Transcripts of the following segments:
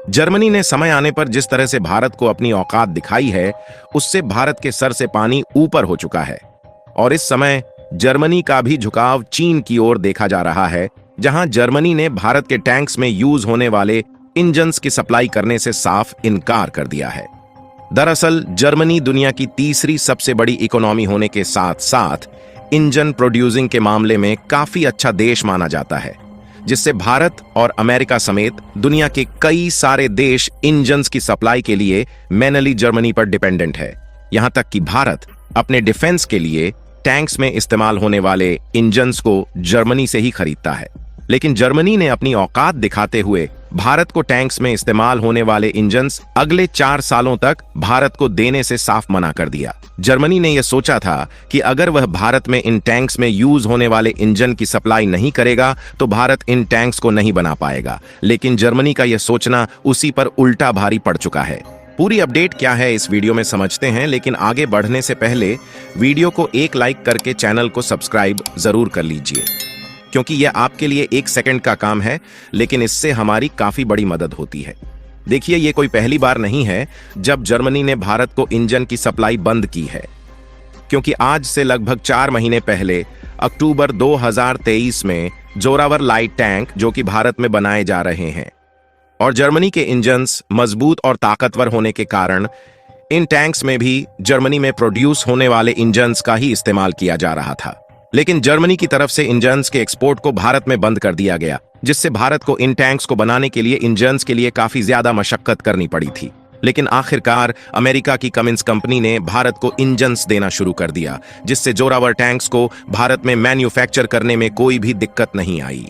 Germany ने समय आने पर जिस तरह से भारत को अपनी औकात दिखाई है, उससे भारत के सर से पानी ऊपर हो चुका है। और इस समय जर्मनी का भी झुकाव चीन की ओर देखा जा रहा है, जहां जर्मनी ने भारत के टैंक्स में यूज होने वाले इंजन्स की सप्लाई करने से साफ इनकार कर दिया है। दरअसल जर्मनी दुनिया की तीसरी सबसे बड़ी इकोनॉमी होने के साथ साथ इंजन प्रोड्यूसिंग के मामले में काफी अच्छा देश माना जाता है, जिससे भारत और अमेरिका समेत दुनिया के कई सारे देश इंजन्स की सप्लाई के लिए मेनली जर्मनी पर डिपेंडेंट है। यहां तक कि भारत अपने डिफेंस के लिए टैंक्स में इस्तेमाल होने वाले इंजन्स को जर्मनी से ही खरीदता है। लेकिन जर्मनी ने अपनी औकात दिखाते हुए भारत को टैंक्स में इस्तेमाल होने वाले इंजन्स अगले 4 सालों तक भारत को देने से साफ मना कर दिया। जर्मनी ने यह सोचा था कि अगर वह भारत में इन टैंक्स में यूज होने वाले इंजन की सप्लाई नहीं करेगा तो भारत इन टैंक्स को नहीं बना पाएगा। लेकिन जर्मनी का यह सोचना उसी पर उल्टा भारी पड़ चुका है। पूरी अपडेट क्या है इस वीडियो में समझते हैं, लेकिन आगे बढ़ने से पहले वीडियो को एक लाइक करके चैनल को सब्सक्राइब जरूर कर लीजिए, क्योंकि यह आपके लिए 1 सेकंड का काम है, लेकिन इससे हमारी काफी बड़ी मदद होती है। देखिए, ये कोई पहली बार नहीं है जब जर्मनी ने भारत को इंजन की सप्लाई बंद की है, क्योंकि आज से लगभग 4 महीने पहले अक्टूबर 2023 में जोरावर लाइट टैंक जो कि भारत में बनाए जा रहे हैं, और जर्मनी के इंजन्स मजबूत और ताकतवर होने के कारण इन टैंक्स में भी जर्मनी में प्रोड्यूस होने वाले इंजन्स का ही इस्तेमाल किया जा रहा था। लेकिन जर्मनी की तरफ से इंजन्स के एक्सपोर्ट को भारत में बंद कर दिया गया, जिससे भारत को इन टैंक्स को बनाने के लिए इंजन्स के लिए काफी ज्यादा मशक्कत करनी पड़ी थी। लेकिन आखिरकार अमेरिका की कमिंस कंपनी ने भारत को इंजन्स देना शुरू कर दिया, जिससे जोरावर टैंक्स को भारत में मैन्युफैक्चर करने में कोई भी दिक्कत नहीं आई।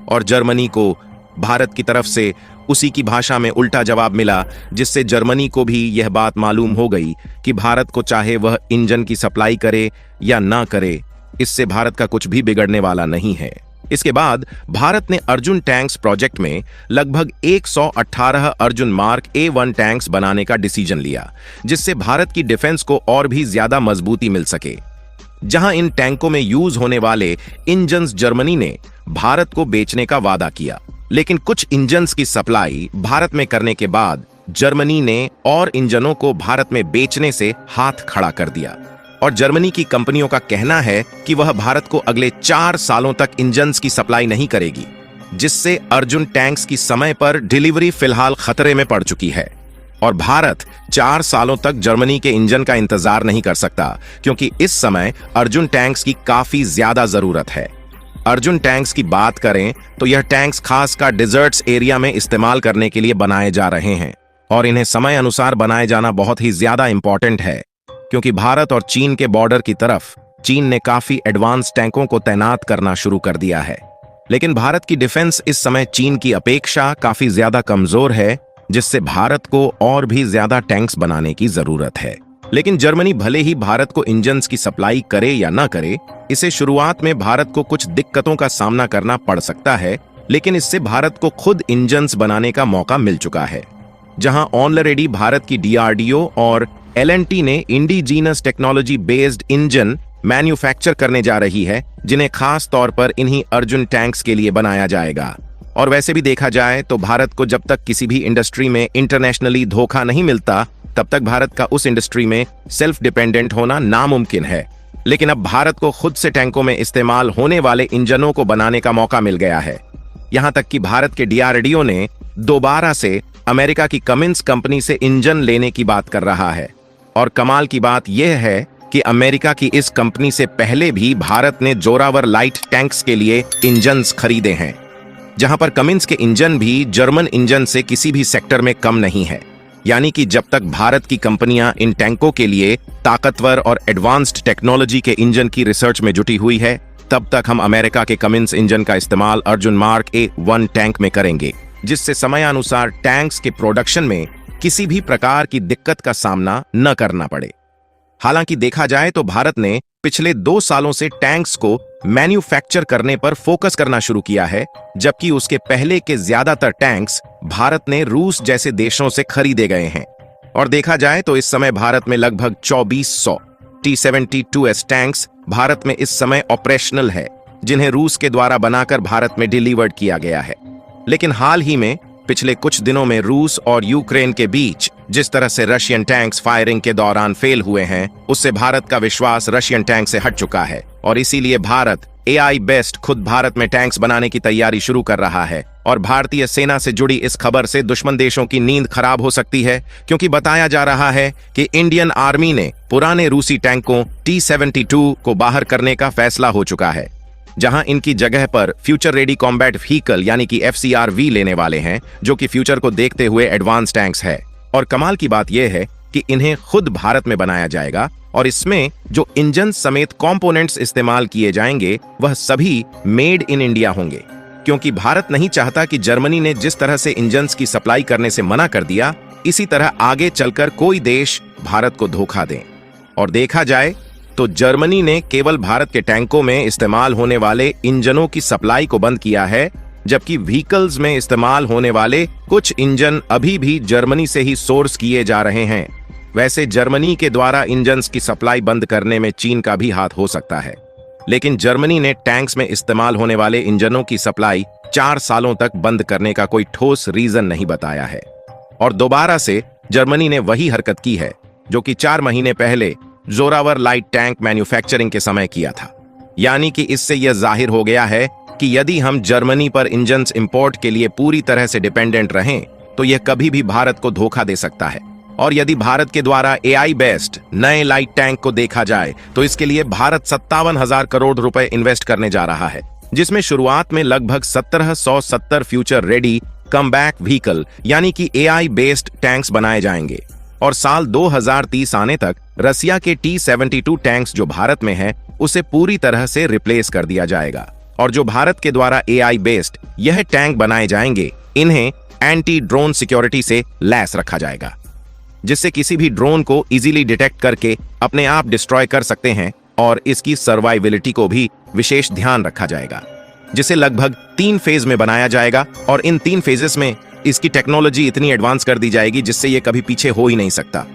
और जर्मनी को भारत की तरफ से उसी की भाषा में उल्टा जवाब मिला, जिससे जर्मनी को भी यह बात मालूम हो गई कि भारत को चाहे वह इंजन की सप्लाई करे या ना करे, इससे भारत का कुछ भी बिगड़ने वाला नहीं है। इसके बाद भारत ने अर्जुन टैंक्स प्रोजेक्ट में लगभग 118 अर्जुन मार्क A1 टैंक्स बनाने का डिसीजन लिया, जिससे भारत की डिफेंस को और भी ज्यादा मजबूती मिल सके। जहां इन टैंकों में यूज होने वाले इंजन्स जर्मनी ने भारत को बेचने का वादा किया, लेकिन कुछ इंजन्स की सप्लाई भारत में करने के बाद जर्मनी ने और इंजनों को भारत में बेचने से हाथ खड़ा कर दिया। और जर्मनी की कंपनियों का कहना है कि वह भारत को अगले 4 सालों तक इंजन्स की सप्लाई नहीं करेगी, जिससे अर्जुन टैंक्स की समय पर डिलीवरी फिलहाल खतरे में पड़ चुकी है। और भारत 4 सालों तक जर्मनी के इंजन का इंतजार नहीं कर सकता, क्योंकि इस समय अर्जुन टैंक्स की काफी ज्यादा जरूरत है। अर्जुन टैंक्स की बात करें तो यह टैंक्स खासकर डिजर्ट्स एरिया में इस्तेमाल करने के लिए बनाए जा रहे हैं, और इन्हें समय अनुसार बनाए जाना बहुत ही ज्यादा इंपॉर्टेंट है, क्योंकि भारत और चीन के बॉर्डर की तरफ चीन ने काफी एडवांस टैंकों को तैनात करना शुरू कर दिया है। लेकिन भारत की डिफेंस इस समय चीन की अपेक्षा काफी ज्यादा कमजोर है, जिससे भारत को और भी ज्यादा टैंक्स बनाने की जरूरत है। लेकिन जर्मनी भले ही भारत को इंजन्स की सप्लाई करे या ना करे, इसे शुरुआत में भारत को कुछ दिक्कतों का सामना करना पड़ सकता है, लेकिन इससे भारत को खुद इंजन्स बनाने का मौका मिल चुका है। जहां ऑलरेडी भारत की DRDO और L&T ने indigenous technology based engine manufacture करने जा रही है, जिन्हें खास तौर पर इन्हीं अर्जुन टैंक्स के लिए बनाया जाएगा। और वैसे भी देखा जाए तो भारत को जब तक किसी भी इंडस्ट्री में इंटरनेशनली धोखा नहीं मिलता, तब तक भारत का उस इंडस्ट्री में सेल्फ डिपेंडेंट होना नामुमकिन है। लेकिन अब भारत को खुद से टैंकों में इस्तेमाल होने वाले इंजनों को बनाने का मौका मिल गया है। यहां तक कि भारत के DRDO ने दोबारा से अमेरिका की कमिंस कंपनी से इंजन लेने की बात कर रहा है। और कमाल की बात यह है कि अमेरिका की इस कंपनी से पहले भी भारत ने जोरावर लाइट टैंक्स के लिए इंजन्स खरीदे हैं, जहां पर कमिंस के इंजन भी जर्मन इंजन से किसी भी सेक्टर में कम नहीं है। यानी कि जब तक भारत की कंपनियां इन टैंकों के लिए ताकतवर और एडवांस्ड टेक्नोलॉजी के इंजन की रिसर्च में जुटी हुई है, तब तक हम अमेरिका के कमिंस इंजन का इस्तेमाल अर्जुन मार्क A1 टैंक में करेंगे, जिससे समयानुसार टैंक्स के प्रोडक्शन में किसी भी प्रकार की दिक्कत का सामना न करना पड़े। हालांकि देखा जाए तो भारत ने पिछले 2 सालों से टैंक्स को मैन्युफैक्चर करने पर फोकस करना शुरू किया है, जबकि उसके पहले के ज्यादातर टैंक्स भारत ने रूस जैसे देशों से खरीदे गए हैं। और देखा जाए तो इस समय भारत में लगभग 2400 T-72S टैंक्स भारत में इस समय ऑपरेशनल है, जिन्हें रूस के द्वारा बनाकर भारत में डिलीवर्ड किया गया है। लेकिन हाल ही में पिछले कुछ दिनों में रूस और यूक्रेन के बीच जिस तरह से रशियन टैंक्स फायरिंग के दौरान फेल हुए हैं, उससे भारत का विश्वास रशियन टैंक से हट चुका है और इसीलिए भारत AI बेस्ट खुद भारत में टैंक्स बनाने की तैयारी शुरू कर रहा है। और भारतीय सेना से जुड़ी इस खबर से दुश्मन देशों की नींद खराब हो सकती है, क्योंकि बताया जा रहा है कि इंडियन आर्मी ने पुराने रूसी टैंकों T-72 को बाहर करने का फैसला हो चुका है, जहां इनकी जगह पर फ्यूचर रेडी कॉम्बैट व्हीकल यानी कि FCRV लेने वाले हैं, जो कि फ्यूचर को देखते हुए एडवांस टैंक्स है। और कमाल की बात यह है कि इन्हें खुद भारत में बनाया जाएगा और इसमें जो इंजन समेत कंपोनेंट्स इस्तेमाल किए जाएंगे वह सभी मेड इन इंडिया होंगे, क्योंकि भारत नहीं चाहता कि जर्मनी ने जिस तरह से इंजन्स की सप्लाई करने से मना कर दिया, इसी तरह आगे चलकर कोई देश भारत को धोखा दे। और देखा जाए तो जर्मनी ने केवल भारत के टैंकों में इस्तेमाल होने वाले इंजनों की सप्लाई को बंद किया है, जबकि व्हीकल्स में इस्तेमाल होने वाले कुछ इंजन अभी भी जर्मनी से ही सोर्स किए जा रहे हैं। वैसे जर्मनी के द्वारा इंजन्स की सप्लाई बंद करने में चीन का भी हाथ हो सकता है, लेकिन जर्मनी ने टैंक्स में इस्तेमाल होने वाले इंजनों की सप्लाई 4 सालों तक बंद करने का कोई ठोस रीजन नहीं बताया है। और दोबारा से जर्मनी ने वही हरकत की है जो कि 4 महीने पहले जोरावर लाइट टैंक मैन्युफैक्चरिंग के समय किया था। यानी कि इससे यह जाहिर हो गया है कि यदि हम जर्मनी पर इंजन्स इंपोर्ट के लिए पूरी तरह से डिपेंडेंट रहें तो यह कभी भी भारत को धोखा दे सकता है। और यदि भारत के द्वारा AI बेस्ड नए लाइट टैंक को देखा जाए तो इसके लिए भारत 57,000 करोड़ रुपए इन्वेस्ट करने जा रहा है, जिसमें शुरुआत में लगभग 1770 फ्यूचर रेडी कमबैक व्हीकल यानी कि AI बेस्ड टैंक्स बनाए जाएंगे और साल 2030 आने तक रसिया के T-72 टैंक्स जो भारत में है उसे पूरी तरह से रिप्लेस कर दिया जाएगा। और जो भारत के द्वारा AI बेस्ड यह टैंक बनाए जाएंगे, इन्हें एंटी ड्रोन सिक्योरिटी से लैस रखा जाएगा, जिससे किसी भी ड्रोन को इजीली डिटेक्ट करके अपने आप डिस्ट्रॉय कर सकते हैं। और इसकी सर्वाइविलिटी को भी विशेष ध्यान रखा जाएगा, जिसे लगभग 3 फेज में बनाया जाएगा और इन 3 फेजेस में इसकी टेक्नोलॉजी इतनी एडवांस कर दी जाएगी जिससे ये कभी पीछे हो ही नहीं सकता।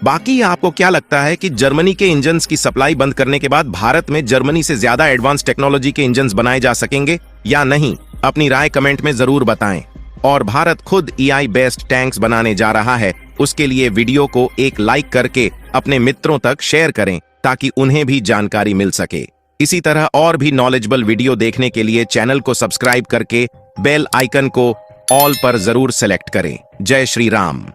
बाकी आपको क्या लगता है कि जर्मनी के इंजन्स की सप्लाई बंद करने के बाद भारत में जर्मनी से ज्यादा एडवांस टेक्नोलॉजी के इंजन्स बनाए जा सकेंगे या नहीं? अपनी राय कमेंट में जरूर बताएं। और भारत खुद AI बेस्ड टैंक्स बनाने जा रहा है, उसके लिए वीडियो को एक लाइक करके अपने मित्रों तक शेयर करें ताकि उन्हें भी जानकारी मिल सके। इसी तरह और भी नॉलेजेबल वीडियो देखने के लिए चैनल को सब्सक्राइब करके बेल आइकन को ऑल पर जरूर सेलेक्ट करें। जय श्री राम।